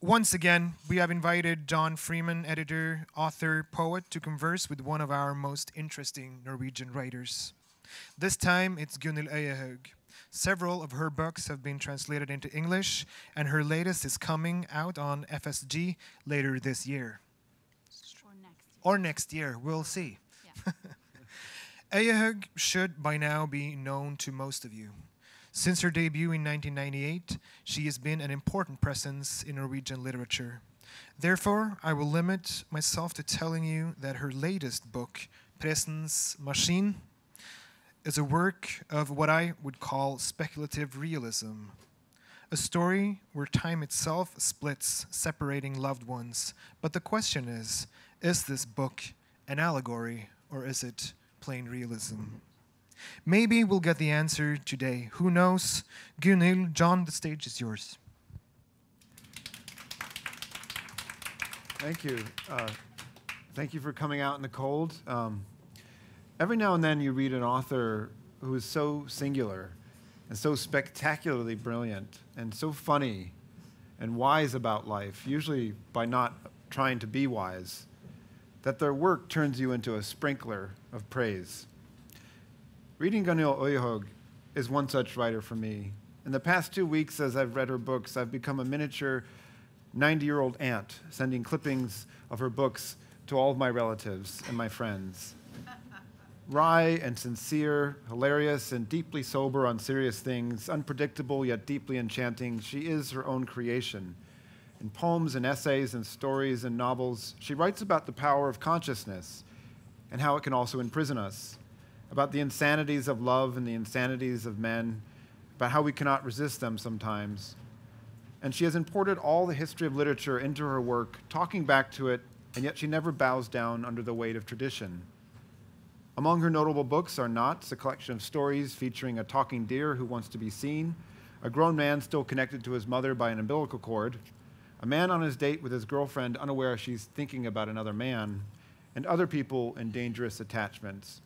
Once again, we have invited John Freeman, editor, author, poet, to converse with one of our most interesting Norwegian writers. This time, it's Gunnhild Øyehaug. Several of her books have been translated into English, and her latest is coming out on FSG later this year. Or next year, we'll see. Yeah. Øyehaug should by now be known to most of you. Since her debut in 1998, she has been an important presence in Norwegian literature. Therefore, I will limit myself to telling you that her latest book, Presens Maskin, is a work of what I would call speculative realism. A story where time itself splits, separating loved ones. But the question is this book an allegory, or is it plain realism? Maybe we'll get the answer today. Who knows? Gunnhild, John, the stage is yours. Thank you. Thank you for coming out in the cold. Every now and then you read an author who is so singular and so spectacularly brilliant and so funny and wise about life, usually by not trying to be wise, that their work turns you into a sprinkler of praise. Reading Gunnhild Øyehaug is one such writer for me. In the past 2 weeks, as I've read her books, I've become a miniature 90-year-old aunt, sending clippings of her books to all of my relatives and my friends. Wry and sincere, hilarious and deeply sober on serious things, unpredictable yet deeply enchanting, she is her own creation. In poems and essays and stories and novels, she writes about the power of consciousness and how it can also imprison us, about the insanities of love and the insanities of men, about how we cannot resist them sometimes. And she has imported all the history of literature into her work, talking back to it, and yet she never bows down under the weight of tradition. Among her notable books are Knots, a collection of stories featuring a talking deer who wants to be seen, a grown man still connected to his mother by an umbilical cord, a man on his date with his girlfriend unaware she's thinking about another man, and other people in dangerous attachments.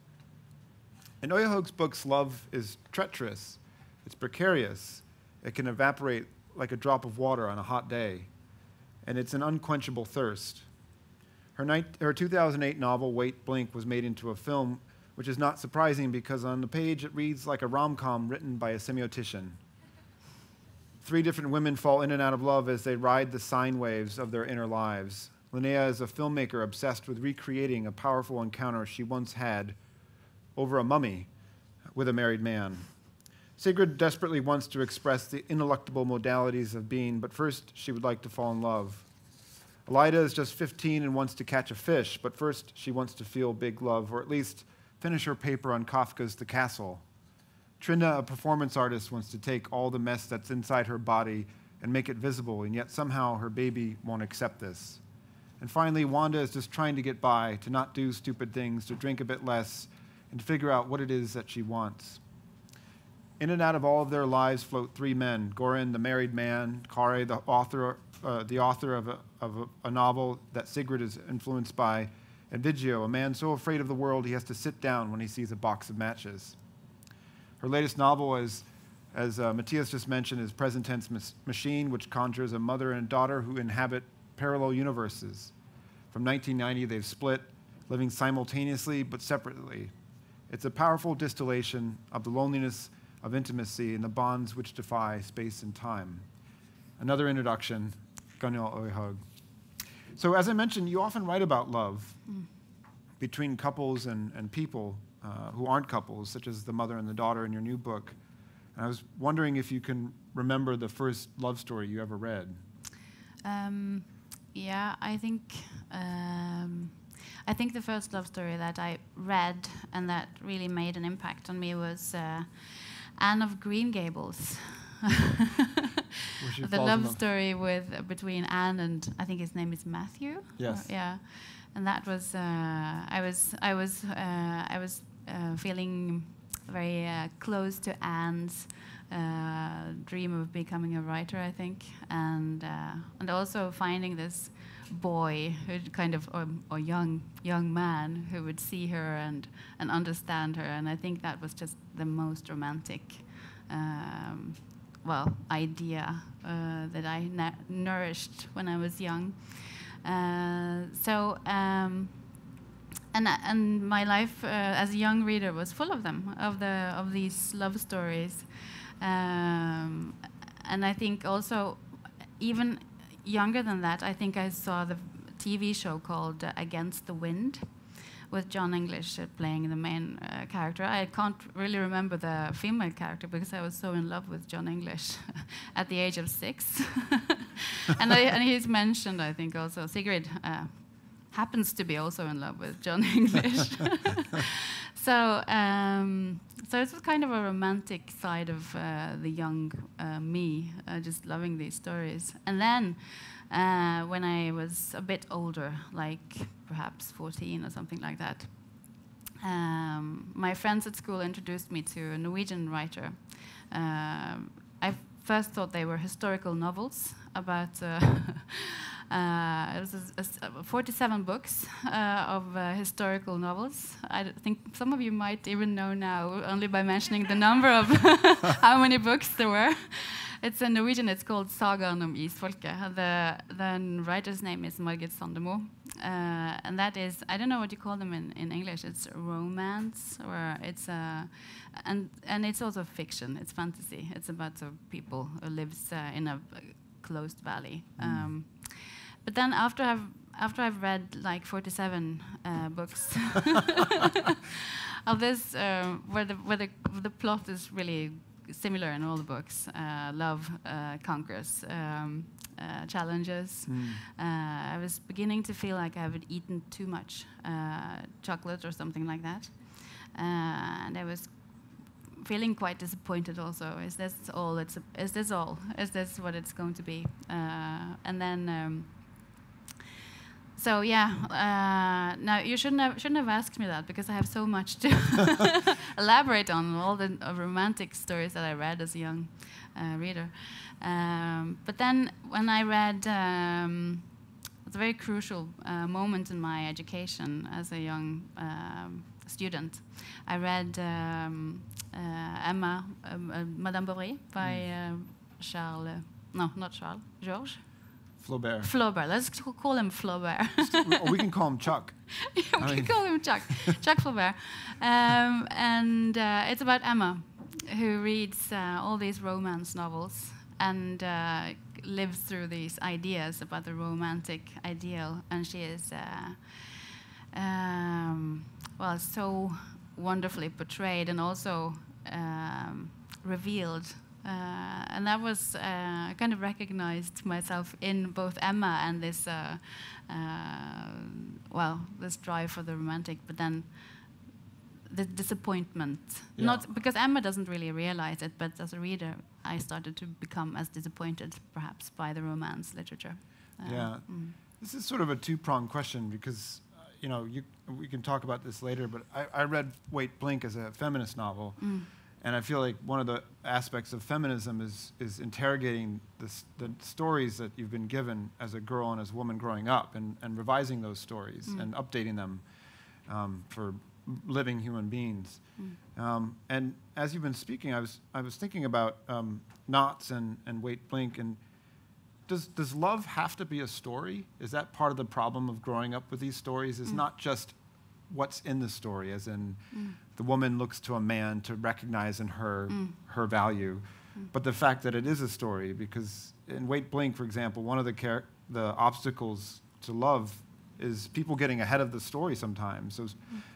In Øyehaug's books, love is treacherous, it's precarious, it can evaporate like a drop of water on a hot day, and it's an unquenchable thirst. Her 2008 novel, Wait, Blink, was made into a film, which is not surprising because on the page it reads like a rom-com written by a semiotician. 3 different women fall in and out of love as they ride the sine waves of their inner lives. Linnea is a filmmaker obsessed with recreating a powerful encounter she once had over a mummy with a married man. Sigrid desperately wants to express the ineluctable modalities of being, but first she would like to fall in love. Elida is just 15 and wants to catch a fish, but first she wants to feel big love, or at least finish her paper on Kafka's The Castle. Trinda, a performance artist, wants to take all the mess that's inside her body and make it visible, and yet somehow her baby won't accept this. And finally, Wanda is just trying to get by, to not do stupid things, to drink a bit less, and to figure out what it is that she wants. In and out of all of their lives float 3 men: Goran, the married man; Kare, the author of a novel that Sigrid is influenced by; and Vigio, a man so afraid of the world he has to sit down when he sees a box of matches. Her latest novel, as Matthias just mentioned, is Presens Maskin, which conjures a mother and daughter who inhabit parallel universes. From 1990, they've split, living simultaneously but separately. It's a powerful distillation of the loneliness of intimacy and the bonds which defy space and time. Another introduction, Gunnhild Øyehaug. So as I mentioned, you often write about love between couples and people who aren't couples, such as the mother and the daughter in your new book. And I was wondering if you can remember the first love story you ever read. Yeah, I think the first love story that I read and that really made an impact on me was Anne of Green Gables. The love story between Anne and I think his name is Matthew. Yes. Yeah, and that was I was feeling very close to Anne's dream of becoming a writer, I think, and also finding this boy who kind of or young man who would see her and understand her, and I think that was just the most romantic well, idea that I nourished when I was young. And my life as a young reader was full of them, of these love stories, and I think also, even younger than that, I think I saw the TV show called Against the Wind, with John English playing the main character. I can't really remember the female character because I was so in love with John English at the age of 6. and he's mentioned, I think, also Sigrid happens to be also in love with John English. So it was kind of a romantic side of the young me, just loving these stories. And then when I was a bit older, like perhaps 14 or something like that, my friends at school introduced me to a Norwegian writer. I first thought they were historical novels about it was 47 books of historical novels. I think some of you might even know now, only by mentioning the number of how many books there were. It's in Norwegian, it's called Sagaen om Isfolket. The writer's name is Margit Sandemo. And that is, I don't know what you call them in English, it's romance, or it's and it's also fiction, it's fantasy. It's about people who lives in a closed valley. But then after I've read like 47 books of this, where the plot is really similar in all the books, love conquers challenges. I was beginning to feel like I had eaten too much chocolate or something like that, and I was feeling quite disappointed also. Is this all? Is this all? Is this what it's going to be? And then. So yeah, now you shouldn't have asked me that, because I have so much to elaborate on, all the romantic stories that I read as a young reader. But then when I read, it's a very crucial moment in my education as a young student. I read Emma, Madame Bovary by Georges. Flaubert. Flaubert. Let's call him Flaubert. Or we can call him Chuck. We can call him Chuck. Chuck Flaubert. And it's about Emma, who reads all these romance novels and lives through these ideas about the romantic ideal. And she is, well, so wonderfully portrayed and also revealed. And that was, I kind of recognized myself in both Emma and this, well, this drive for the romantic, but then the disappointment. Yeah. Not because Emma doesn't really realize it, but as a reader, I started to become as disappointed, perhaps, by the romance literature. This is sort of a two-pronged question, because you know, we can talk about this later, but I read Wait, Blink as a feminist novel. And I feel like one of the aspects of feminism is interrogating the stories that you've been given as a girl and as a woman growing up, and revising those stories and updating them for living human beings. And as you've been speaking, I was thinking about Knots and Wait, Blink, and does love have to be a story? Is that part of the problem of growing up with these stories? Is not just what's in the story, as in the woman looks to a man to recognize in her her value, but the fact that it is a story. Because in Wait, Blink, for example, one of the obstacles to love is people getting ahead of the story sometimes. So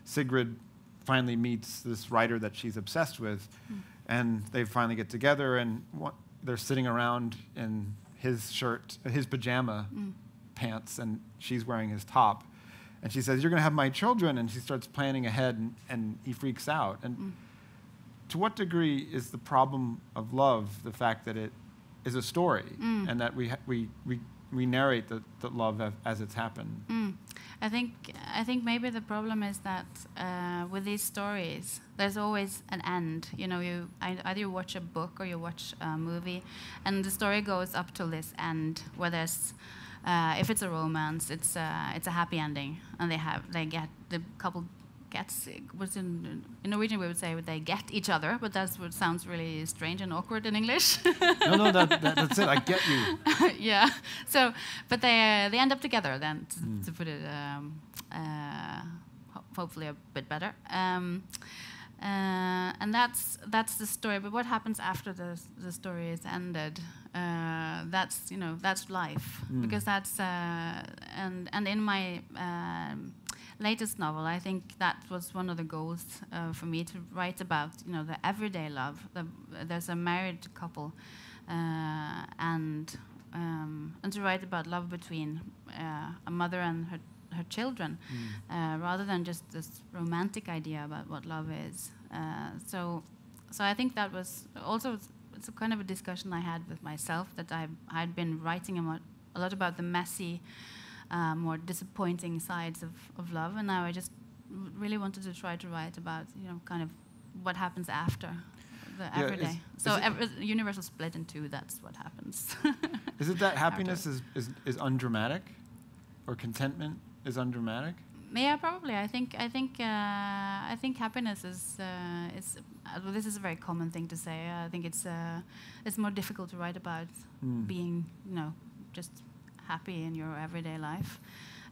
Sigrid finally meets this writer that she's obsessed with, and they finally get together, and they're sitting around in his shirt, his pajama pants, and she's wearing his top. And she says, "You're going to have my children," and she starts planning ahead, and he freaks out. And to what degree is the problem of love the fact that it is a story, and that we narrate the love as it's happened? I think maybe the problem is that with these stories, there's always an end. You know, either you watch a book or you watch a movie, and the story goes up till this end, where there's if it's a romance, it's a happy ending, and the couple gets, was in Norwegian we would say they get each other, but that's what sounds really strange and awkward in English. No, that's it. I get you. Yeah. So, but they end up together then, to put it hopefully a bit better. And that's the story. But what happens after the story is ended? That's life, because that's and in my latest novel, I think that was one of the goals for me, to write about the everyday love. There's a married couple, and to write about love between a mother and her children, rather than just this romantic idea about what love is. So I think that was also, it's a kind of a discussion I had with myself, that I'd been writing a lot about the messy, more disappointing sides of love, and now I just really wanted to try to write about kind of what happens after the everyday. So the universe is split in two. That's what happens. Is it that happiness is undramatic, or contentment is undramatic? Yeah, probably. I think happiness is well, this is a very common thing to say. I think it's more difficult to write about being just happy in your everyday life,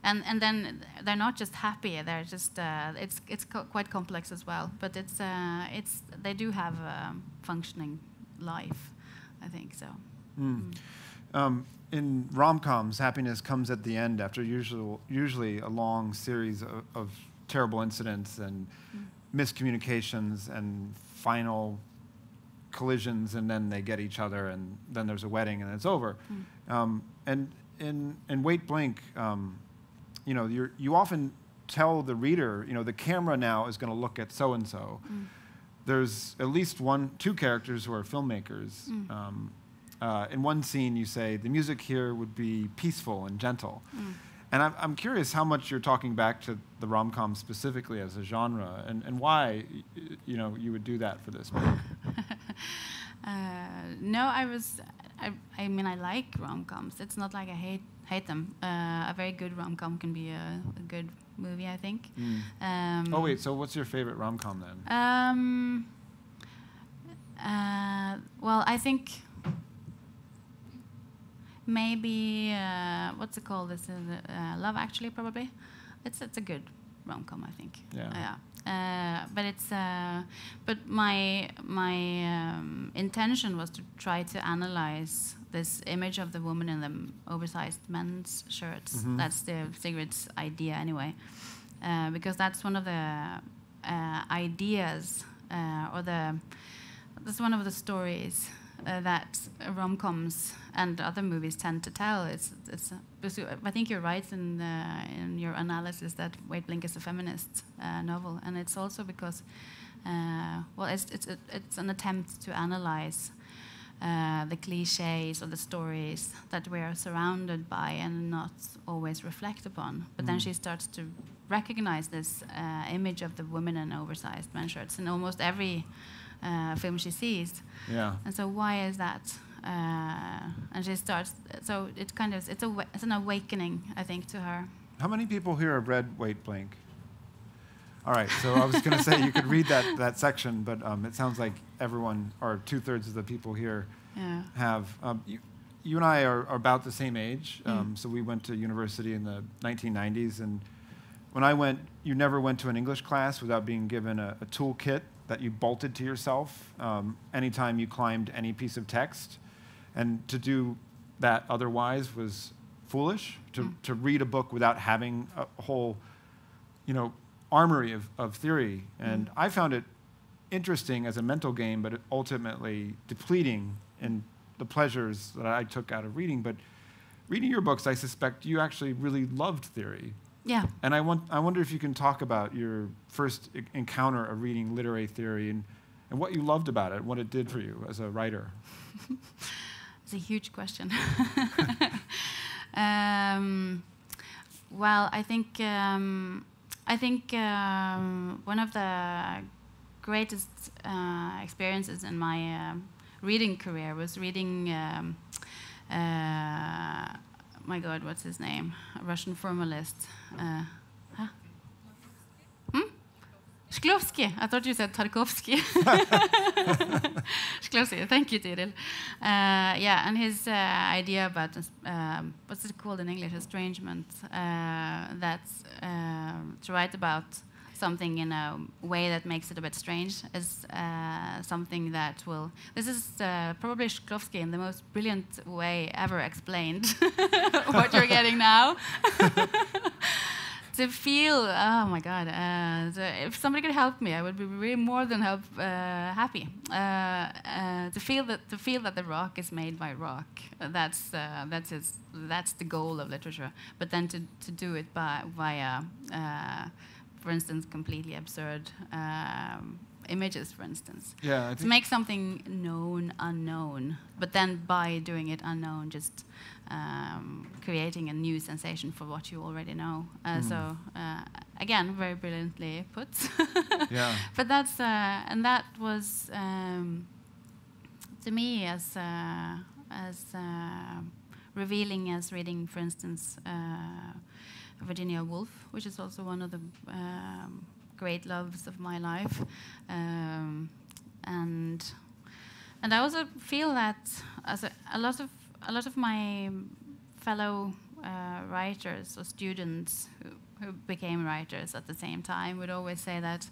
and then they're not just happy. They're just it's quite complex as well. But they do have a functioning life, I think so. In rom-coms, happiness comes at the end after usually a long series of terrible incidents and miscommunications and final collisions, and then they get each other, and then there's a wedding, and it's over. And in Wait Blink, you often tell the reader, the camera now is going to look at so and so. There's at least two characters who are filmmakers. In one scene, you say, the music here would be peaceful and gentle. And I'm curious how much you're talking back to the rom-com specifically as a genre, and why you would do that for this book. No, I mean, I like rom-coms. It's not like I hate them. A very good rom-com can be a good movie, I think. Oh, wait, so what's your favorite rom-com then? Well, I think maybe what's it called? This is Love Actually, probably. It's a good rom-com, I think. Yeah. But my intention was to try to analyze this image of the woman in the oversized men's shirts. That's Sigrid's idea, anyway, because that's one of the ideas, that's one of the stories that rom-coms and other movies tend to tell. I think you're right in your analysis that Wait Blink is a feminist novel, and it's also because, well, it's an attempt to analyze the cliches or the stories that we are surrounded by and not always reflect upon. But then she starts to recognize this image of the woman in oversized men's shirts in almost every film she sees. Yeah. And so why is that? And she starts. So it kind of it's an awakening, I think, to her. How many people here have read Wait Blink? All right. So I was going to say you could read that section, but it sounds like everyone, or 2/3 of the people here, have. You and I are about the same age. So we went to university in the 1990s, and when I went, you never went to an English class without being given a toolkit that you bolted to yourself anytime you climbed any piece of text. And to do that otherwise was foolish. To read a book without having a whole, armory of theory. And I found it interesting as a mental game, but ultimately depleting in the pleasures that I took out of reading. But reading your books, I suspect you actually really loved theory. Yeah. And I wonder if you can talk about your first encounter of reading literary theory and what you loved about it, what it did for you as a writer. It's a huge question. Well, I think one of the greatest experiences in my reading career was reading. My God, what's his name? A Russian formalist. Shklovsky. I thought you said Tarkovsky. Shklovsky. Thank you, Tiril. Yeah, and his idea about what's it called in English? Estrangement. That's to write about something in a way that makes it a bit strange is something that will. This is probably Shklovsky in the most brilliant way ever explained. What you're getting now. To feel, oh my God! So if somebody could help me, I would be really more than happy. To feel that the rock is made by rock. That's the goal of literature. But then to do it via, for instance, completely absurd images, for instance. Yeah, to make something known unknown, but then by doing it unknown, just creating a new sensation for what you already know. So again, very brilliantly put. Yeah. But that's and that was to me as revealing as reading, for instance, Virginia Woolf, which is also one of the great loves of my life, and I also feel that as a lot of my fellow writers or students who became writers at the same time would always say that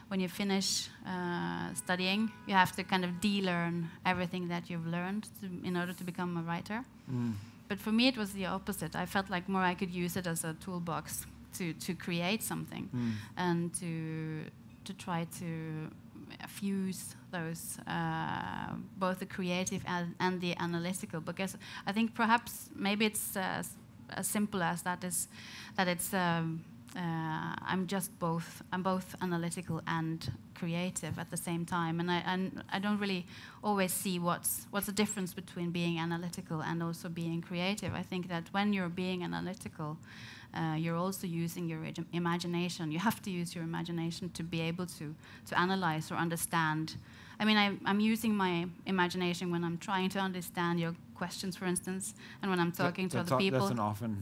when you finish studying, you have to kind of de-learn everything that you've learned in order to become a writer. But for me, it was the opposite. I felt like more I could use it as a toolbox to create something and to try to fuse those both the creative and the analytical, because I think perhaps maybe it's as simple as that is that it's I'm both analytical and creative at the same time, and I don't really always see what's the difference between being analytical and also being creative. I think that when you're being analytical, you're also using your imagination. You have to use your imagination to be able to analyze or understand. I mean, I'm using my imagination when I'm trying to understand your questions, for instance, and when I'm talking to other people. That's an often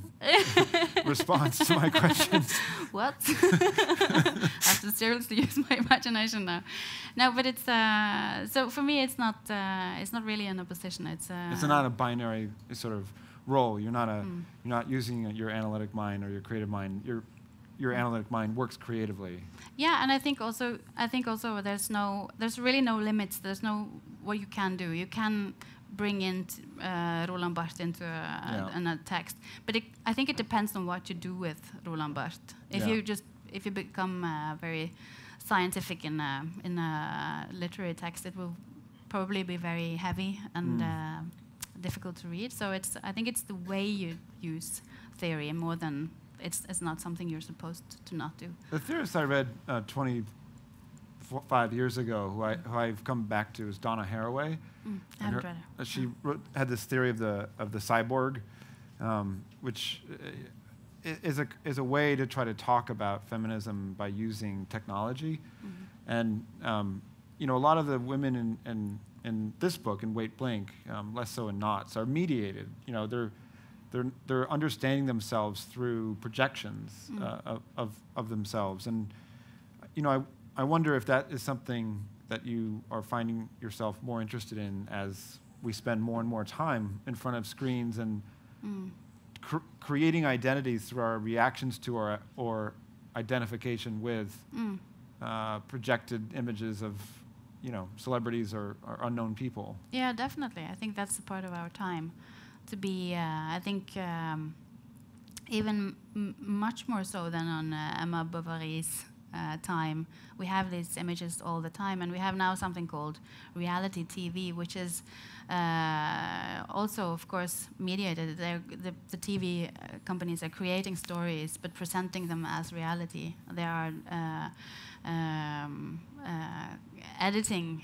response to my questions. What? I have to seriously use my imagination now. No, but it's so for me, it's not really an opposition. It's not a binary sort of role. You're not using your analytic mind or your creative mind. Your analytic mind works creatively. Yeah, and I think also there's really no limits. There's no what you can do. You can bring in Roland Barthes into a text, but I think it depends on what you do with Roland Barthes. If you become very scientific in a literary text, it will probably be very heavy and difficult to read. So I think it's the way you use theory more than it's not something you're supposed to not do. The theorist I read 25 years ago, who I've come back to, is Donna Haraway. I haven't read her. She had this theory of the cyborg, which is a way to try to talk about feminism by using technology. And a lot of the women in this book, in Wait Blink, less so in Knots, are mediated. They're understanding themselves through projections of themselves, and I wonder if that is something that you are finding yourself more interested in as we spend more and more time in front of screens and creating identities through our reactions to or identification with projected images of celebrities or unknown people. Yeah, definitely. I think that's a part of our time. To be, I think, even much more so than on Emma Bovary's time, we have these images all the time, and we have now something called reality TV, which is also, of course, mediated. The TV companies are creating stories, but presenting them as reality. They are editing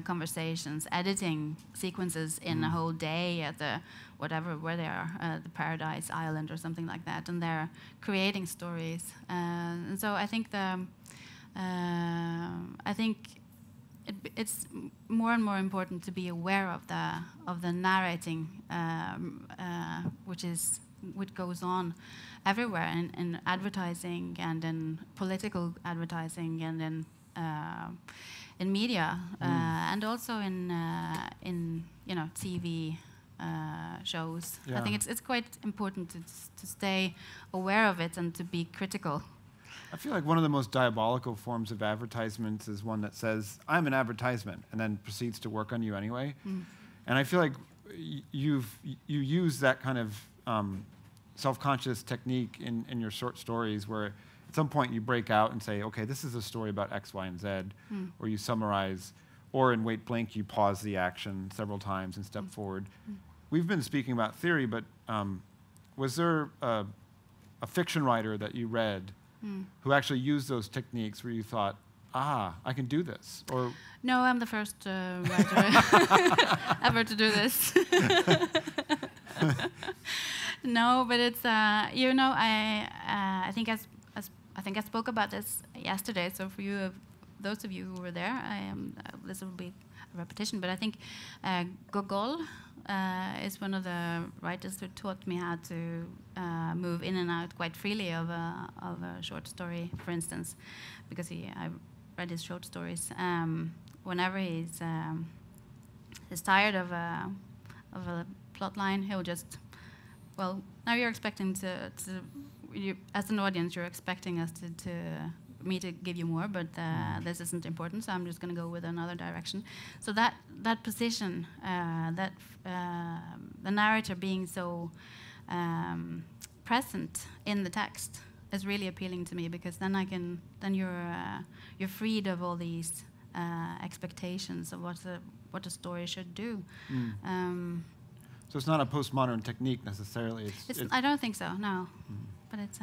conversations, editing sequences in a whole day at the where they are, the Paradise Island or something like that, and they're creating stories. And so I think it's more and more important to be aware of the narrating, which goes on everywhere in advertising and in political advertising and in in media and also in TV shows. I think it's quite important to stay aware of it and to be critical. I feel like one of the most diabolical forms of advertisements is one that says, "I'm an advertisement," and then proceeds to work on you anyway. And I feel like you use that kind of self-conscious technique in your short stories, where at some point you break out and say, okay, this is a story about X, Y, and Z, or you summarize, or in Wait Blink you pause the action several times and step forward. We've been speaking about theory, but was there a fiction writer that you read who actually used those techniques where you thought, I can do this? Or no, I'm the first writer ever to do this. No, but it's I think I spoke about this yesterday. So for you, those of you who were there, this will be a repetition. But I think Gogol is one of the writers who taught me how to move in and out quite freely of a short story, for instance, because I read his short stories. Whenever he's tired of a plot line, he'll just, well, now you're expecting you, as an audience, you're expecting us me to give you more, but this isn't important, so I'm just going to go with another direction. So that position, the narrator being so present in the text is really appealing to me, because then you're freed of all these expectations of what a story should do. So it's not a postmodern technique necessarily. I don't think so. No, but it's.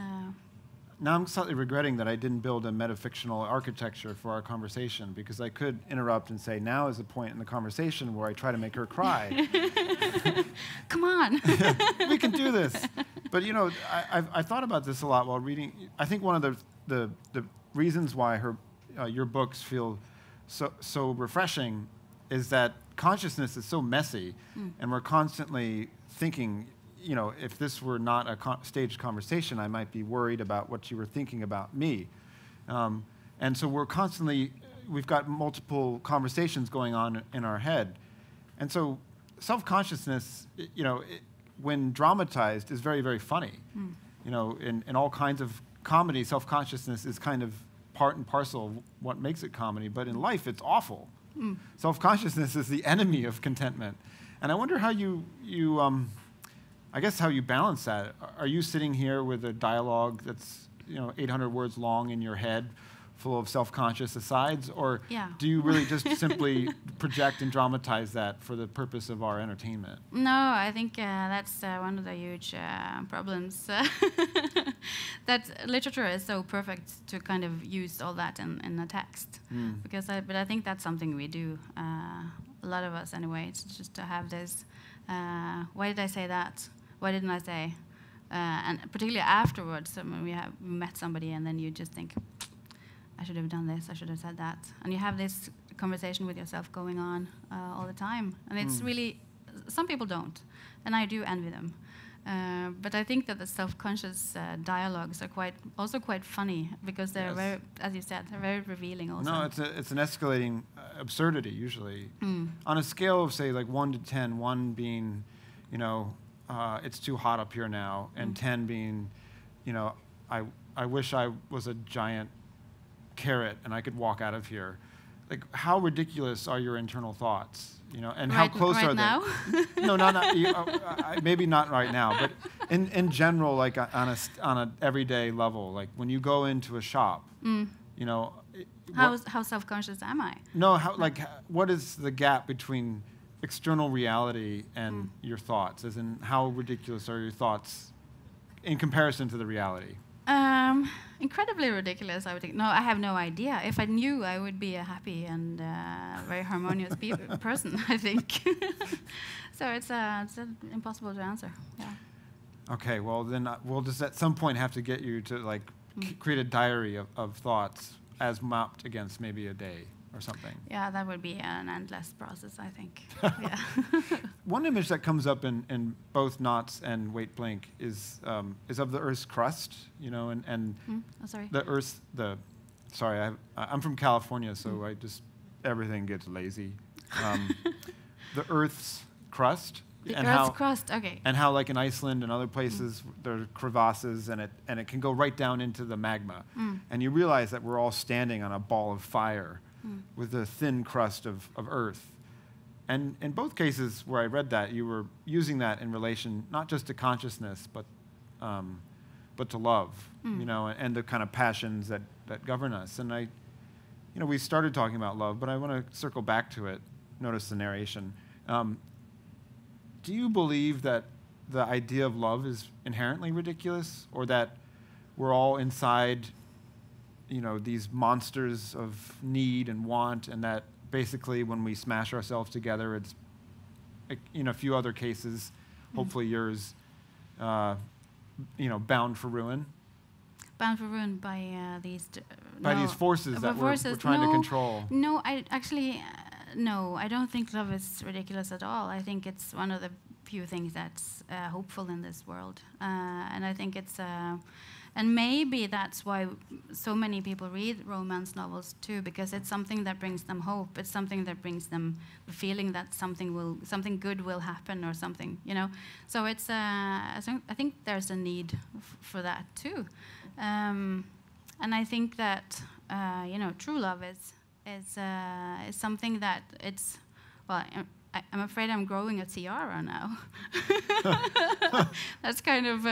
Now I'm slightly regretting that I didn't build a metafictional architecture for our conversation, because I could interrupt and say, now is the point in the conversation where I try to make her cry. Come on. We can do this. But I thought about this a lot while reading. I think one of the reasons why your books feel so refreshing is that consciousness is so messy, and we're constantly thinking, if this were not a staged conversation, I might be worried about what you were thinking about me. And so we've got multiple conversations going on in our head. And so self-consciousness, when dramatized, is very, very funny. In all kinds of comedy, self-consciousness is kind of part and parcel of what makes it comedy. But in life, it's awful. Self-consciousness is the enemy of contentment. And I wonder how how you balance that. Are you sitting here with a dialogue that's 800 words long in your head, full of self-conscious asides, or do you really just simply project and dramatize that for the purpose of our entertainment? No, I think that's one of the huge problems. That literature is so perfect to kind of use all that in a text. But I think that's something we do, a lot of us anyway. It's just to have this, why did I say that? Why didn't I say? And particularly afterwards, when we met somebody and then you just think, I should have done this, I should have said that. And you have this conversation with yourself going on all the time. And it's really, some people don't, and I do envy them. But I think that the self-conscious dialogues are also quite funny, because they're very, as you said, they're very revealing also. No, it's an escalating absurdity usually. On a scale of, say, like 1 to 10, 1 being, it's too hot up here now, and 10 being, I wish I was a giant carrot and I could walk out of here. Like, how ridiculous are your internal thoughts? And how close are now? they? No, maybe not right now, but in general, like on an everyday level, like when you go into a shop, how self-conscious am I? No, what is the gap between external reality and your thoughts? As in, how ridiculous are your thoughts in comparison to the reality? Incredibly ridiculous, I would think. No, I have no idea. If I knew, I would be a happy and very harmonious person, I think. So it's impossible to answer. Yeah. Okay, well then we'll just at some point have to get you to create a diary of thoughts as mapped against maybe a day or something. Yeah, that would be an endless process, I think. Yeah. One image that comes up in both Knots and Wait Blink is of the Earth's crust, and sorry. the Earth, sorry, I'm from California, so everything gets lazy. The Earth's crust. The Earth's crust, okay. And how, like in Iceland and other places, there are crevasses, and it can go right down into the magma. And you realize that we're all standing on a ball of fire with a thin crust of Earth. And in both cases where I read that, you were using that in relation not just to consciousness, but to love, you know, and the kind of passions that govern us. And we started talking about love, but I want to circle back to it. Notice the narration. Do you believe that the idea of love is inherently ridiculous, or that we're all inside, these monsters of need and want, and that basically when we smash ourselves together, it's, in a few other cases, hopefully yours, bound for ruin? Bound for ruin by these... these forces that we're trying to control. No, no, I don't think love is ridiculous at all. I think it's one of the few things that's hopeful in this world. And I think it's... and maybe that's why so many people read romance novels too, because it's something that brings them hope. It's something that brings them the feeling that something good will happen or something, So it's I think there's a need for that too, and I think that true love is something that it's I'm afraid I'm growing a tiara now. That's kind of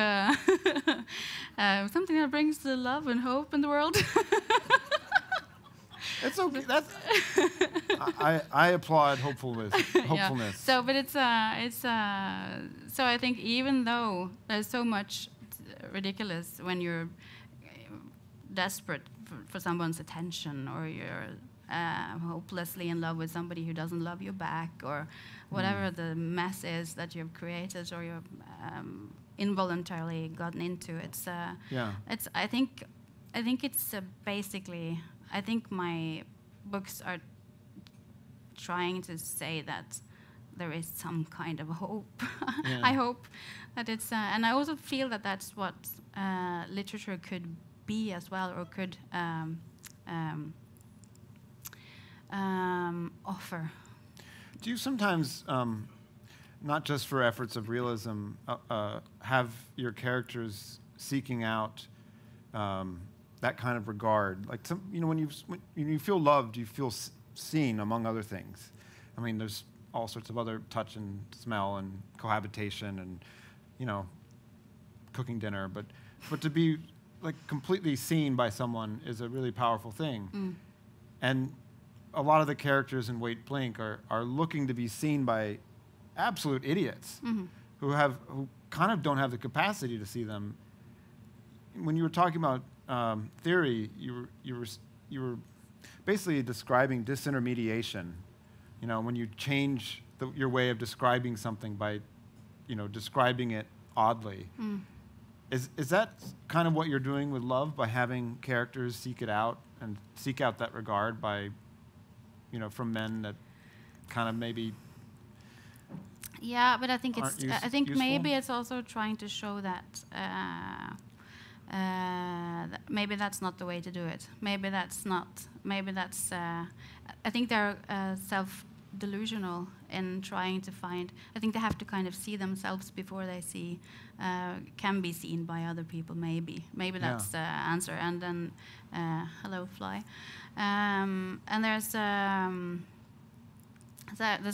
something that brings the love and hope in the world. It's okay. That's I applaud hopefulness. Yeah. So, but it's so I think even though there's so much ridiculous when you're desperate for someone's attention, or you're hopelessly in love with somebody who doesn't love you back, or whatever the mess is that you've created or you've involuntarily gotten into. It's I think it's basically, I think my books are trying to say that there is some kind of hope. Yeah. I hope that it's and I also feel that that's what literature could be as well, or could offer. Do you sometimes, not just for efforts of realism, have your characters seeking out that kind of regard? Like, when you feel loved, you feel seen, among other things. I mean, there's all sorts of other touch and smell and cohabitation and, cooking dinner, but to be like completely seen by someone is a really powerful thing. And a lot of the characters in Wait Blink are looking to be seen by absolute idiots who kind of don't have the capacity to see them. When you were talking about theory, you were basically describing disintermediation. When you change your way of describing something by, describing it oddly. Is that kind of what you're doing with love, by having characters seek it out and seek out that regard by, from men that kind of maybe? Yeah, but I think useful? Maybe it's also trying to show that maybe that's not the way to do it. Maybe that's. I think they're self-delusional in trying to find. I think they have to kind of see themselves before they can be seen by other people. Maybe that's the answer. And then, hello, fly. And there's a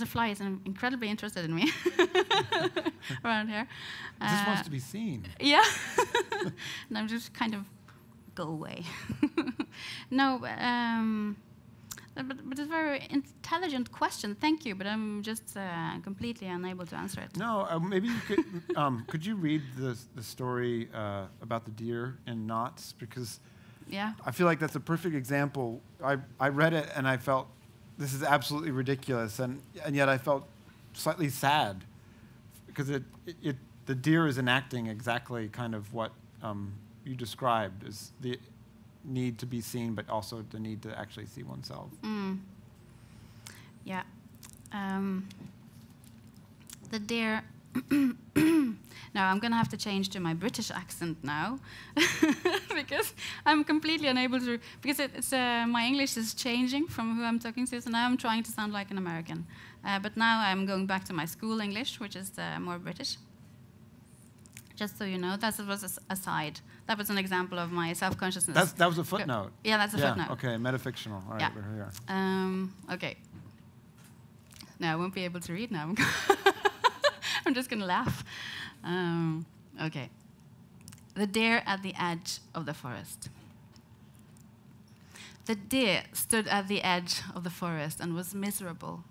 fly is incredibly interested in me around here. It just wants to be seen. Yeah. And I'm just kind of go away. No, but it's a very intelligent question. Thank you, but I'm just completely unable to answer it. No, maybe you could you read the story about the deer in knots? Because I feel like that's a perfect example. I read it and I felt, this is absolutely ridiculous, and yet I felt slightly sad, because the deer is enacting exactly kind of what you described, is the need to be seen, but also the need to actually see oneself. Yeah. The deer. Now I'm going to have to change to my British accent now, because I'm completely unable to. Because my English is changing from who I'm talking to, so now I'm trying to sound like an American. But now I'm going back to my school English, which is more British. Just so you know, that was a aside. That was an example of my self-consciousness. That was a footnote. Yeah, that's a footnote. Okay, metafictional. All right, yeah. Here we are. Okay. No, I won't be able to read now. I'm just going to laugh. Okay. The deer at the edge of the forest. The deer stood at the edge of the forest and was miserable.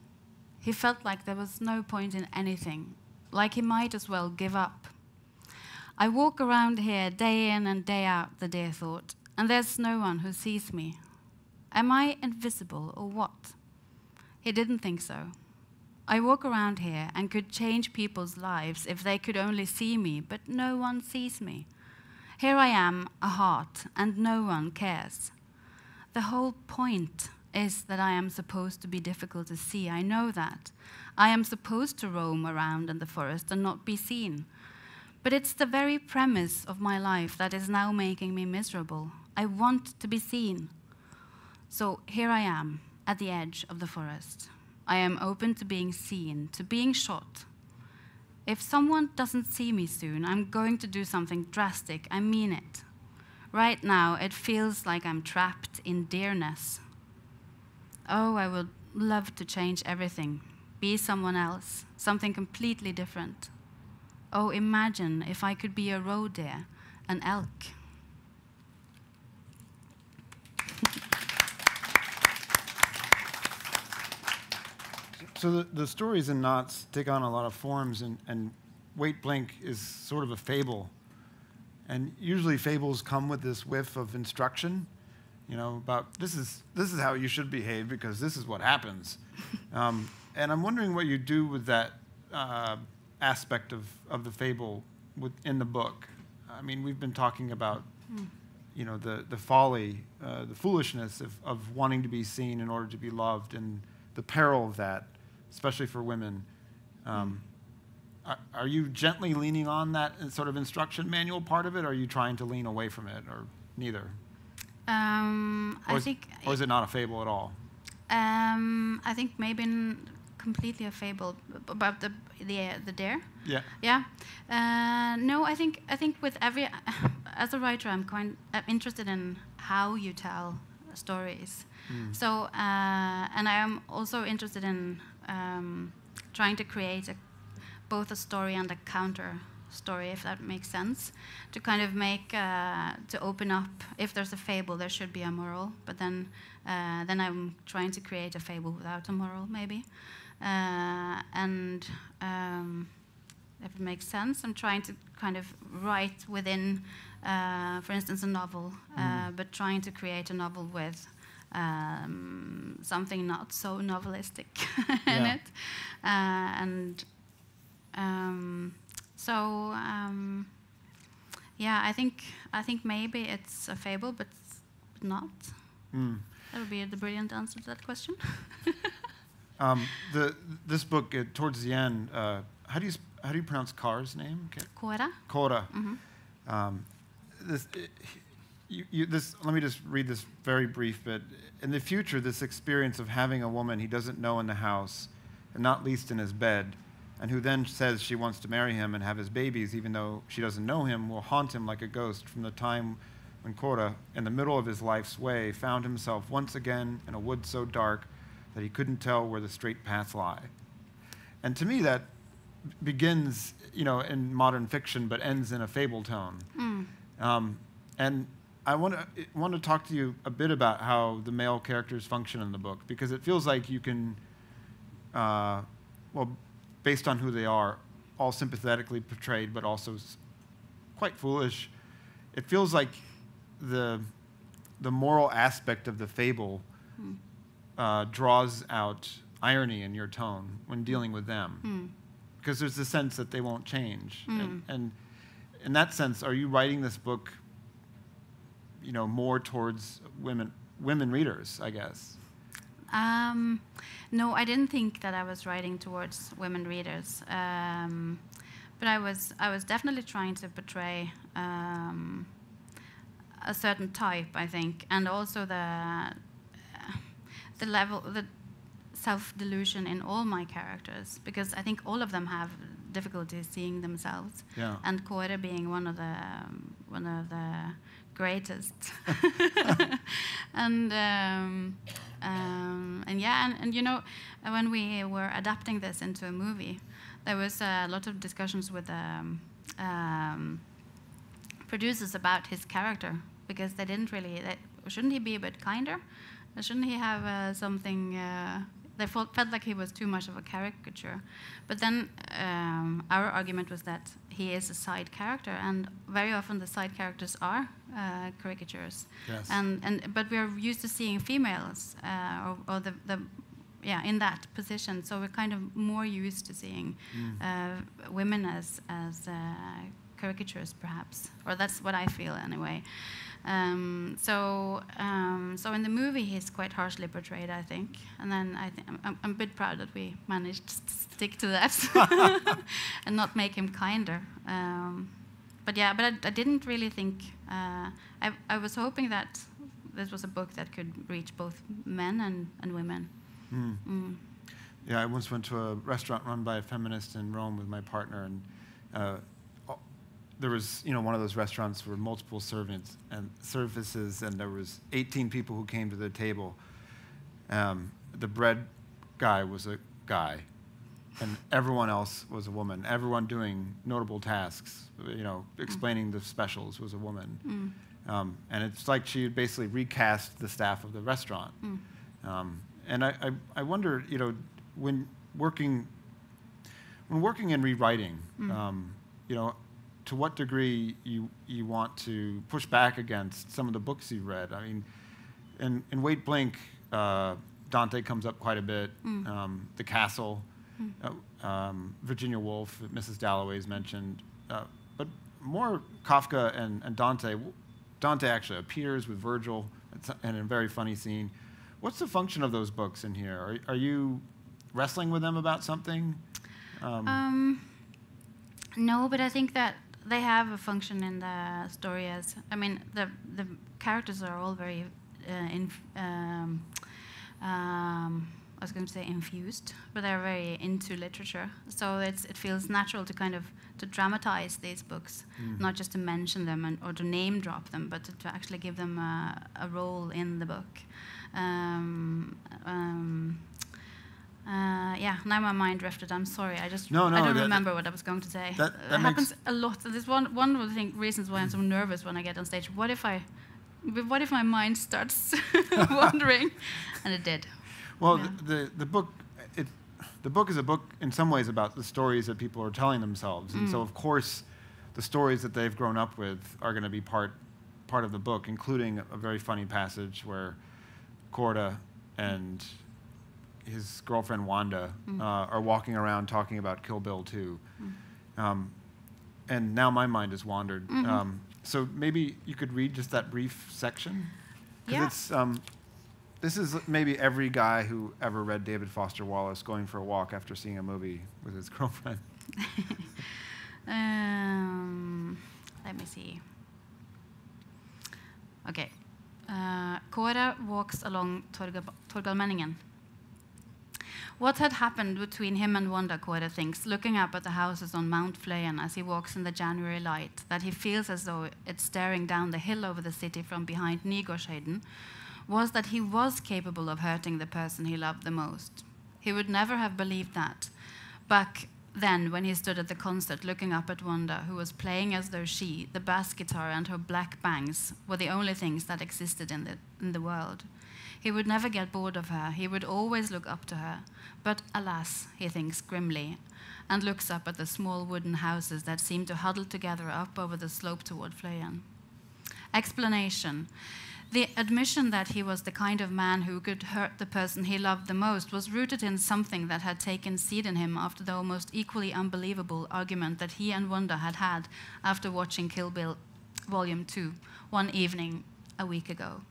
He felt like there was no point in anything, like he might as well give up. I walk around here day in and day out, the deer thought, and there's no one who sees me. Am I invisible or what? He didn't think so. I walk around here and could change people's lives if they could only see me, but no one sees me. Here I am, a heart, and no one cares. The whole point is that I am supposed to be difficult to see. I know that. I am supposed to roam around in the forest and not be seen. But it's the very premise of my life that is now making me miserable. I want to be seen. So here I am, at the edge of the forest. I am open to being seen, to being shot. If someone doesn't see me soon, I'm going to do something drastic. I mean it. Right now, it feels like I'm trapped in deerness. Oh, I would love to change everything, be someone else, something completely different. Oh, imagine if I could be a roe deer, an elk. So the stories in Knots take on a lot of forms, and Wait Blink is sort of a fable. And usually fables come with this whiff of instruction, you know, about this is how you should behave because this is what happens. And I'm wondering what you do with that aspect of the fable in the book. I mean, we've been talking about, you know, the folly, the foolishness of wanting to be seen in order to be loved, and the peril of that, especially for women. Are you gently leaning on that sort of instruction manual part of it, or are you trying to lean away from it, or neither? Or is it not a fable at all? I think maybe completely a fable about the deer. Yeah. Yeah. No, I think with every as a writer, I'm interested in how you tell stories. So and I am also interested in trying to create both a story and a counter story, if that makes sense, to kind of make to open up. If there's a fable, there should be a moral, but then I'm trying to create a fable without a moral, maybe. And if it makes sense, I'm trying to kind of write within, for instance, a novel, but trying to create a novel with something not so novelistic in it, and yeah, I think maybe it's a fable, but not. That would be the brilliant answer to that question. This book, towards the end, how do you pronounce Car's name? Cora. Cora. Let me just read this very brief bit. In the future, this experience of having a woman he doesn't know in the house, and not least in his bed, and who then says she wants to marry him and have his babies, even though she doesn't know him, will haunt him like a ghost from the time when Cora, in the middle of his life's way, found himself once again in a wood so dark that he couldn't tell where the straight paths lie. And to me, that begins, you know, in modern fiction, but ends in a fable tone. And I want to talk to you a bit about how the male characters function in the book, because it feels like you can, well, based on who they are, all sympathetically portrayed, but also quite foolish. It feels like the moral aspect of the fable draws out irony in your tone when dealing with them, because there's the sense that they won't change. And in that sense, are you writing this book, you know, more towards women readers, I guess? No, I didn't think that I was writing towards women readers. but I was definitely trying to portray a certain type, I think, and also the self-delusion in all my characters, because I think all of them have difficulty seeing themselves. Yeah. And Kåre being one of the greatest. and yeah, and you know, when we were adapting this into a movie, there was a lot of discussions with producers about his character, because they didn't really. Shouldn't he be a bit kinder? Shouldn't he have something? They felt like he was too much of a caricature. But then our argument was that he is a side character, and very often the side characters are caricatures. Yes. But we are used to seeing females or in that position. So we're kind of more used to seeing women as caricatures, perhaps, or that's what I feel anyway. So in the movie he's quite harshly portrayed, I think, and then I'm a bit proud that we managed to stick to that and not make him kinder. But I didn't really think. I was hoping that this was a book that could reach both men and women. Yeah, I once went to a restaurant run by a feminist in Rome with my partner, and there was, one of those restaurants where multiple servants and services, and there was 18 people who came to the table. The bread guy was a guy, and everyone else was a woman. Everyone doing notable tasks, explaining the specials was a woman. And it's like she had basically recast the staff of the restaurant. And I wonder, when working and rewriting, to what degree you want to push back against some of the books you read. I mean, in Wait Blink, Dante comes up quite a bit. The Castle, Virginia Woolf, Mrs. Dalloway's mentioned, but more Kafka and Dante. Dante actually appears with Virgil in a very funny scene. What's the function of those books in here? Are you wrestling with them about something? No, but I think that they have a function in the story as, I mean, the characters are all very, I was going to say infused, but they're very into literature. So it feels natural to kind of to dramatize these books, not just to mention them or to name drop them, but to actually give them a role in the book. Yeah, now my mind drifted. I'm sorry. I don't remember what I was going to say. That happens a lot. This one of the reasons why I'm so nervous when I get on stage. What if my mind starts wandering? And it did. Well, yeah. The book is a book in some ways about the stories that people are telling themselves, and so of course, the stories that they've grown up with are going to be part of the book, including a very funny passage where Kåre and his girlfriend Wanda are walking around talking about Kill Bill 2. And now my mind has wandered. So maybe you could read just that brief section? Because this is maybe every guy who ever read David Foster Wallace going for a walk after seeing a movie with his girlfriend. Let me see. Okay. Kåre walks along Torgallmenningen. What had happened between him and Wanda, Kåre thinks, looking up at the houses on Mount Fløyen as he walks in the January light, that he feels as though it's staring down the hill over the city from behind Nygårdsheden, was that he was capable of hurting the person he loved the most. He would never have believed that. Back then, when he stood at the concert looking up at Wanda, who was playing as though she, the bass guitar and her black bangs, were the only things that existed in the world. He would never get bored of her. He would always look up to her. But alas, he thinks grimly, and looks up at the small wooden houses that seem to huddle together up over the slope toward Fløyen. Explanation. The admission that he was the kind of man who could hurt the person he loved the most was rooted in something that had taken seed in him after the almost equally unbelievable argument that he and Wanda had had after watching Kill Bill Volume 2 one evening a week ago.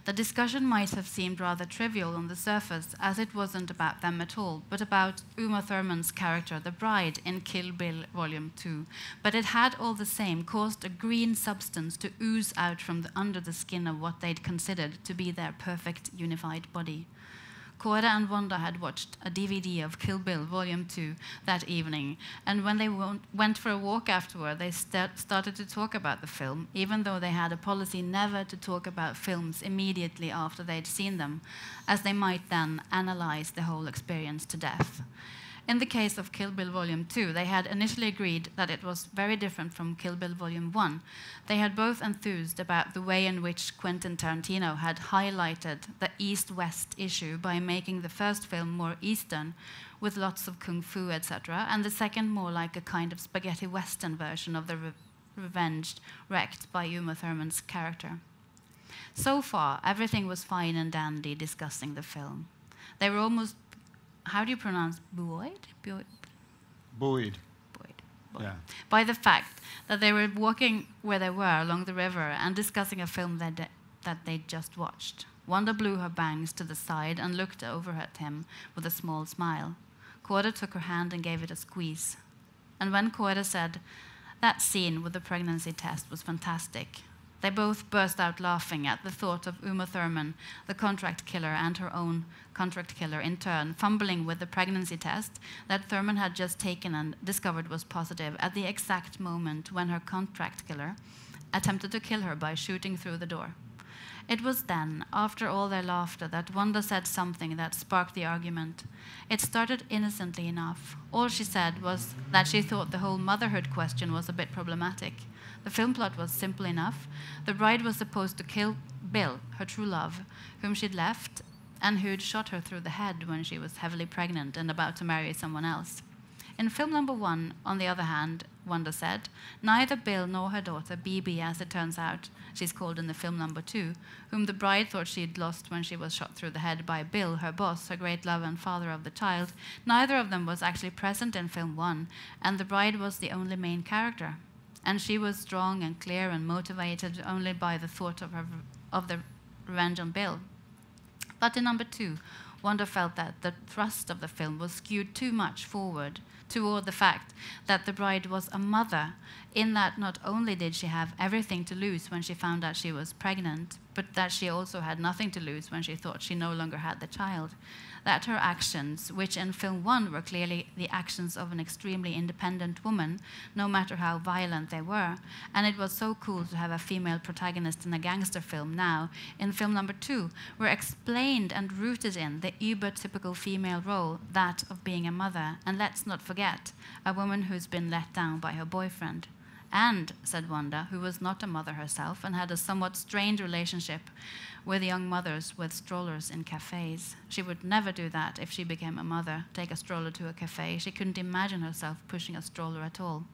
The discussion might have seemed rather trivial on the surface, as it wasn't about them at all, but about Uma Thurman's character, the bride, in Kill Bill Volume 2. But it had all the same caused a green substance to ooze out from under the skin of what they'd considered to be their perfect unified body. Kåre and Wanda had watched a DVD of Kill Bill Volume 2 that evening, and when they went for a walk afterward, they started to talk about the film, even though they had a policy never to talk about films immediately after they'd seen them, as they might then analyze the whole experience to death. In the case of Kill Bill Volume 2, they had initially agreed that it was very different from Kill Bill Volume 1. They had both enthused about the way in which Quentin Tarantino had highlighted the East-West issue by making the first film more Eastern, with lots of kung fu, etc., and the second more like a kind of spaghetti Western version of the revenge wreaked by Uma Thurman's character. So far, everything was fine and dandy discussing the film. They were almost, how do you pronounce buoyed? Buoyed. Yeah. By the fact that they were walking where they were along the river and discussing a film that they'd just watched. Wanda blew her bangs to the side and looked over at him with a small smile. Kåre took her hand and gave it a squeeze. And when Kåre said, "That scene with the pregnancy test was fantastic," they both burst out laughing at the thought of Uma Thurman, the contract killer, and her own contract killer in turn, fumbling with the pregnancy test that Thurman had just taken and discovered was positive at the exact moment when her contract killer attempted to kill her by shooting through the door. It was then, after all their laughter, that Wanda said something that sparked the argument. It started innocently enough. All she said was that she thought the whole motherhood question was a bit problematic. The film plot was simple enough. The bride was supposed to kill Bill, her true love, whom she'd left and who'd shot her through the head when she was heavily pregnant and about to marry someone else. In film number 1, on the other hand, Wanda said, neither Bill nor her daughter, Bibi, as it turns out, she's called in the film number 2, whom the bride thought she'd lost when she was shot through the head by Bill, her boss, her great love and father of the child, neither of them was actually present in film 1, and the bride was the only main character. And she was strong and clear and motivated only by the thought of the revenge on Bill. But in number 2, Wanda felt that the thrust of the film was skewed too much forward toward the fact that the bride was a mother, in that not only did she have everything to lose when she found out she was pregnant, but that she also had nothing to lose when she thought she no longer had the child. That her actions, which in film 1 were clearly the actions of an extremely independent woman, no matter how violent they were, and it was so cool to have a female protagonist in a gangster film now, in film number 2, were explained and rooted in the uber-typical female role, that of being a mother, and let's not forget, a woman who's been let down by her boyfriend. And, said Wanda, who was not a mother herself and had a somewhat strained relationship with young mothers with strollers in cafes. She would never do that if she became a mother, take a stroller to a cafe. She couldn't imagine herself pushing a stroller at all.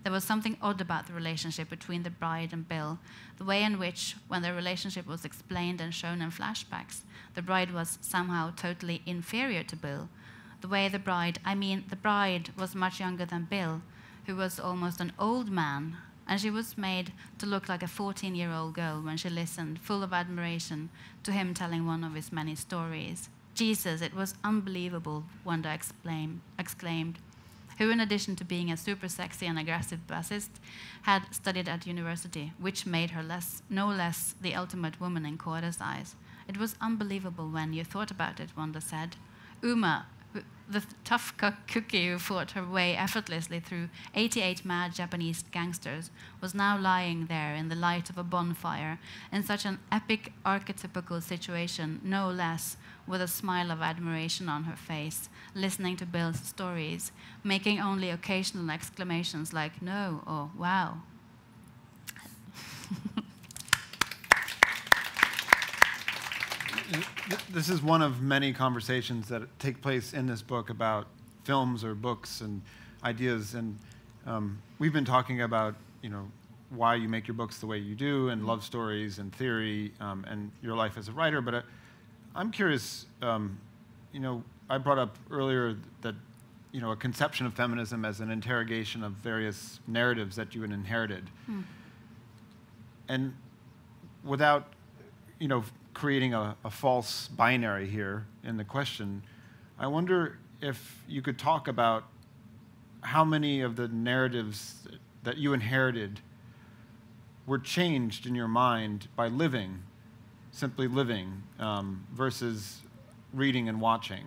There was something odd about the relationship between the bride and Bill, the way in which, when their relationship was explained and shown in flashbacks, the bride was somehow totally inferior to Bill. The way the bride was much younger than Bill, who was almost an old man, and she was made to look like a 14-year-old girl when she listened, full of admiration, to him telling one of his many stories. Jesus, it was unbelievable, Wanda exclaimed, who, in addition to being a super sexy and aggressive bassist, had studied at university, which made her no less the ultimate woman in Kåre's eyes. It was unbelievable when you thought about it, Wanda said. Uma, the tough cookie who fought her way effortlessly through 88 mad Japanese gangsters, was now lying there in the light of a bonfire in such an epic archetypical situation, no less, with a smile of admiration on her face, listening to Bill's stories, making only occasional exclamations like "no" or "wow." This is one of many conversations that take place in this book about films or books and ideas, and we've been talking about, why you make your books the way you do, and love stories and theory, and your life as a writer. But I'm curious. I brought up earlier that a conception of feminism as an interrogation of various narratives that you had inherited, and without creating a false binary here in the question, I wonder if you could talk about how many of the narratives that you inherited were changed in your mind by living, simply living, versus reading and watching.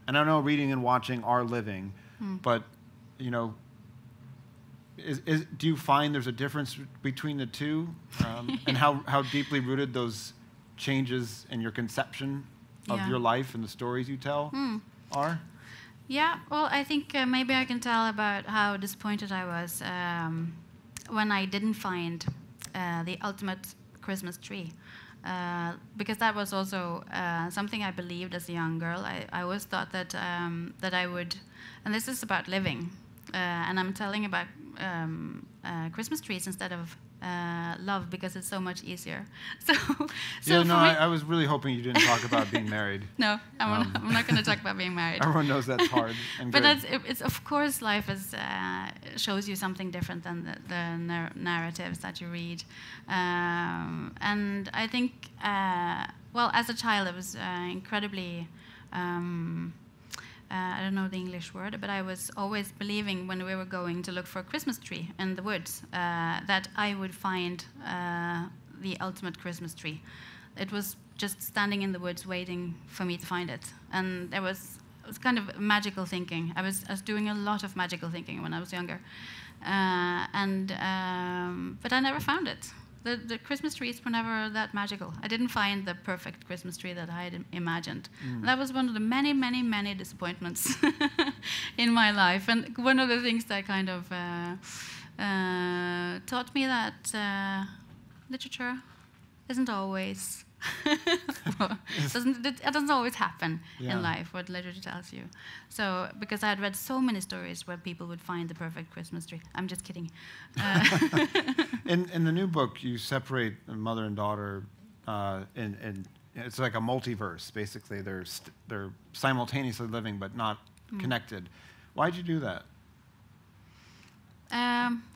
And I know reading and watching are living, but, you know, do you find there's a difference between the two, and how deeply rooted those changes in your conception of your life and the stories you tell are? Yeah, well, I think maybe I can tell about how disappointed I was when I didn't find the ultimate Christmas tree. Because that was also something I believed as a young girl. I always thought that that I would, and this is about living, and I'm telling about Christmas trees instead of love because it's so much easier. So I was really hoping you didn't talk about being married. No, I'm not going to talk about being married. Everyone knows that's hard. And but it's of course life is shows you something different than the narratives that you read, and I think well, as a child, I was incredibly. I don't know the English word, but I was always believing when we were going to look for a Christmas tree in the woods that I would find the ultimate Christmas tree. It was just standing in the woods waiting for me to find it. And it was kind of magical thinking. I was doing a lot of magical thinking when I was younger. But I never found it. The Christmas trees were never that magical. I didn't find the perfect Christmas tree that I had imagined. That was one of the many, many, many disappointments in my life. And one of the things that kind of taught me that literature isn't always it doesn't always happen in life, what literature tells you. So, because I had read so many stories where people would find the perfect Christmas tree. I'm just kidding. In the new book, you separate mother and daughter, and it's like a multiverse, basically. They're simultaneously living but not connected. Why'd you do that?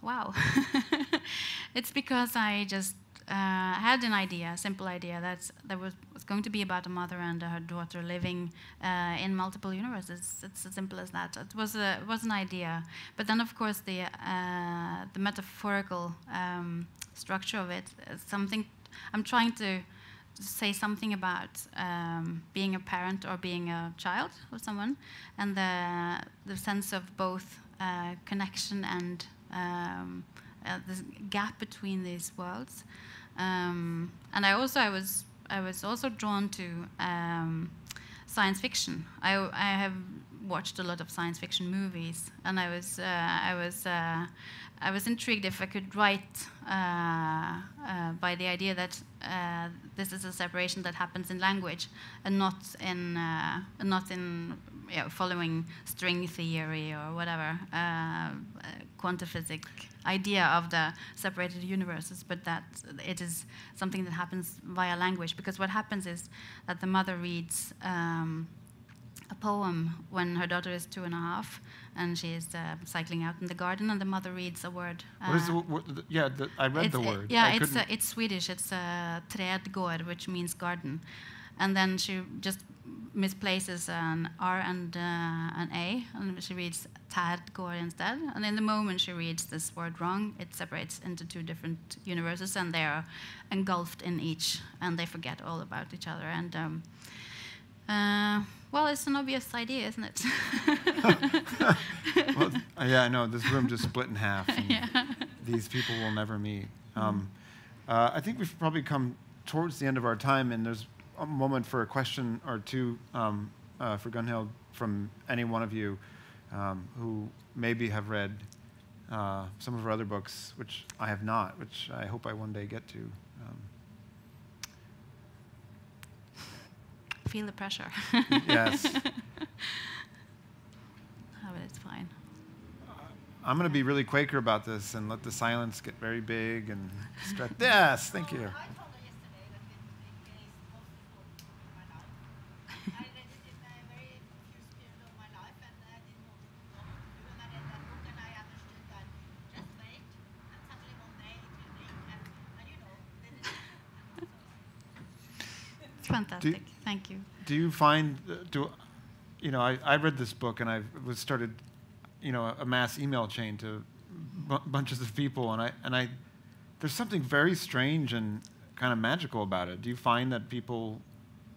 Wow. It's because I just had an idea, a simple idea, that was going to be about a mother and her daughter living in multiple universes. It's as simple as that. It was an idea, but then of course the metaphorical structure of it is something. I'm trying to say something about being a parent or being a child of someone, and the sense of both connection and this gap between these worlds. And I was also drawn to science fiction. I have watched a lot of science fiction movies, and I was intrigued if I could write by the idea that this is a separation that happens in language and not in following string theory or whatever quantiphysics idea of the separated universes, but that it is something that happens via language. Because what happens is that the mother reads a poem when her daughter is 2.5, and she is cycling out in the garden, and the mother reads a word. What is the word? Yeah, I read the word. Yeah, it's Swedish. It's trädgård, which means garden. And then she just misplaces an R and an A, and she reads trädgård instead. And in the moment she reads this word wrong, it separates into two different universes, and they are engulfed in each, and they forget all about each other. And well, it's an obvious idea, isn't it? Well, yeah, I know. This room just split in half, and these people will never meet. I think we've probably come towards the end of our time, and there's a moment for a question or two for Gunnhild from any one of you who maybe have read some of her other books, which I have not, which I hope I one day get to. Feel the pressure. Yes. Oh, but it's fine. I'm going to be really Quaker about this and let the silence get very big and stretch. Yes, thank you. fantastic. Thank you. Do you find, I read this book and I started, a mass email chain to bunches of people, and there's something very strange and kind of magical about it. Do you find that people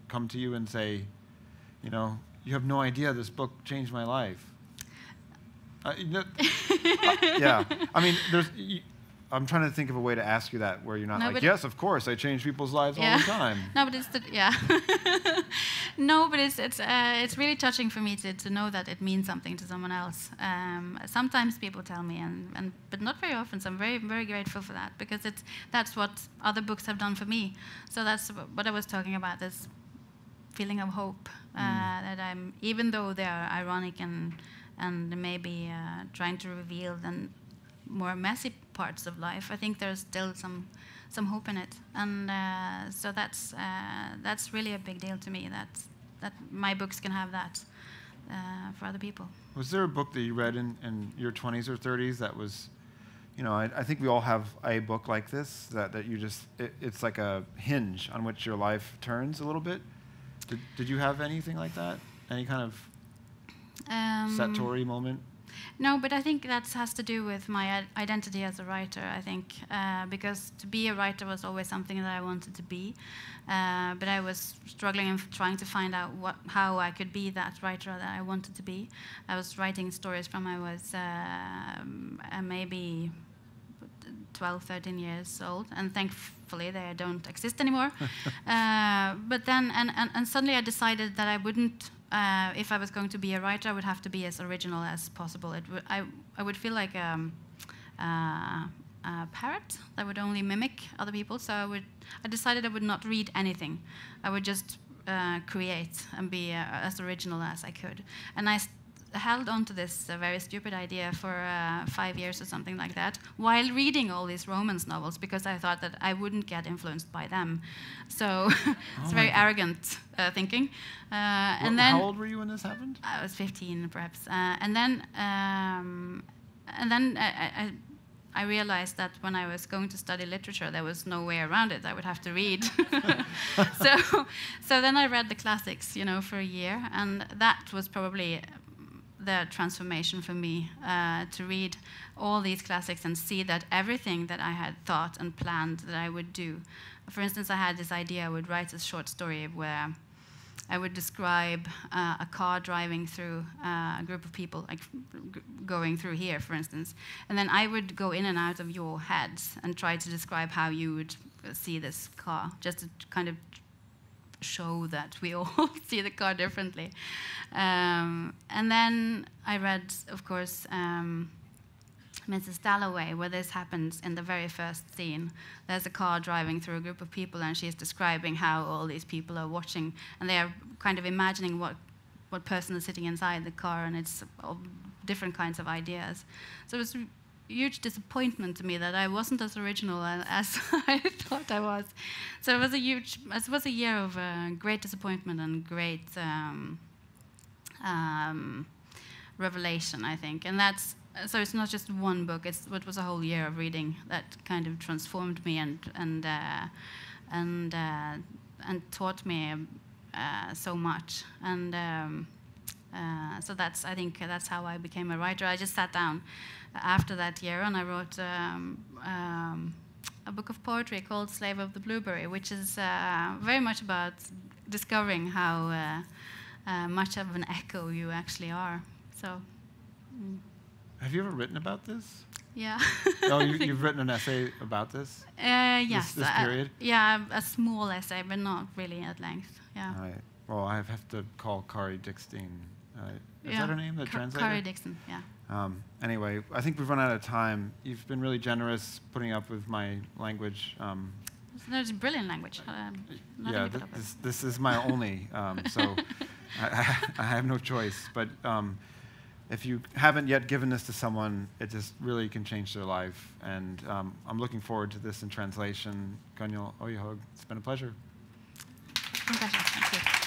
come to you and say, you have no idea this book changed my life? Yeah. I mean, I'm trying to think of a way to ask you that where you're not yes, of course, I change people's lives all the time. No, but no, but it's really touching for me to know that it means something to someone else. Sometimes people tell me, but not very often. So I'm very, very grateful for that, because that's what other books have done for me. So that's what I was talking about, this feeling of hope, that even though they are ironic and maybe trying to reveal the more messy parts of life, I think there's still some hope in it, and so that's really a big deal to me, that my books can have that for other people. Was there a book that you read in your 20s or 30s that was, I think we all have a book like this that you just it's like a hinge on which your life turns a little bit? Did you have anything like that? Any kind of satori moment? No, but I think that has to do with my identity as a writer, I think, because to be a writer was always something that I wanted to be, but I was struggling and trying to find out how I could be that writer that I wanted to be. I was writing stories from I was maybe 12, 13 years old, and thankfully they don't exist anymore. But then, and suddenly I decided that I wouldn't, if I was going to be a writer, I would have to be as original as possible. I would feel like a parrot that would only mimic other people. So I decided I would not read anything. I would just create and be as original as I could. And I held on to this very stupid idea for 5 years or something like that, while reading all these romance novels, because I thought that I wouldn't get influenced by them. So it's very arrogant thinking. And then, how old were you when this happened? I was 15, perhaps. And then I realized that when I was going to study literature, there was no way around it. I would have to read. So then I read the classics, for a year, and that was probably the transformation for me, to read all these classics and see that everything that I had thought and planned that I would do. For instance, I had this idea I would write a short story where I would describe a car driving through a group of people, like going through here, for instance. And then I would go in and out of your heads and try to describe how you would see this car, just to kind of show that we all see the car differently. And then I read, of course, Mrs. Dalloway, where this happens in the very first scene. There's a car driving through a group of people, and she's describing how all these people are watching, and they are kind of imagining what person is sitting inside the car, and it's all different kinds of ideas. So it was a huge disappointment to me that I wasn't as original as I thought I was. So it was a year of great disappointment and great revelation, I think. And so it's not just one book, it was a whole year of reading that kind of transformed me and taught me so much. And so I think that's how I became a writer. I just sat down after that year and I wrote a book of poetry called Slave of the Blueberry, which is very much about discovering how much of an echo you actually are. So. Have you ever written about this? Yeah. Oh, you've written an essay about this? Yes. This period? Yeah, a small essay, but not really at length. Yeah. All right. Well, I have to call Kari Dixon. Is that her name, the translator? Kari Dixon, yeah. Anyway, I think we've run out of time. You've been really generous putting up with my language. It's a brilliant language. Yeah, this is my only, so I have no choice. But if you haven't yet given this to someone, it just really can change their life. And I'm looking forward to this in translation. Gunnhild Øyehaug, it's been a pleasure. Thank you.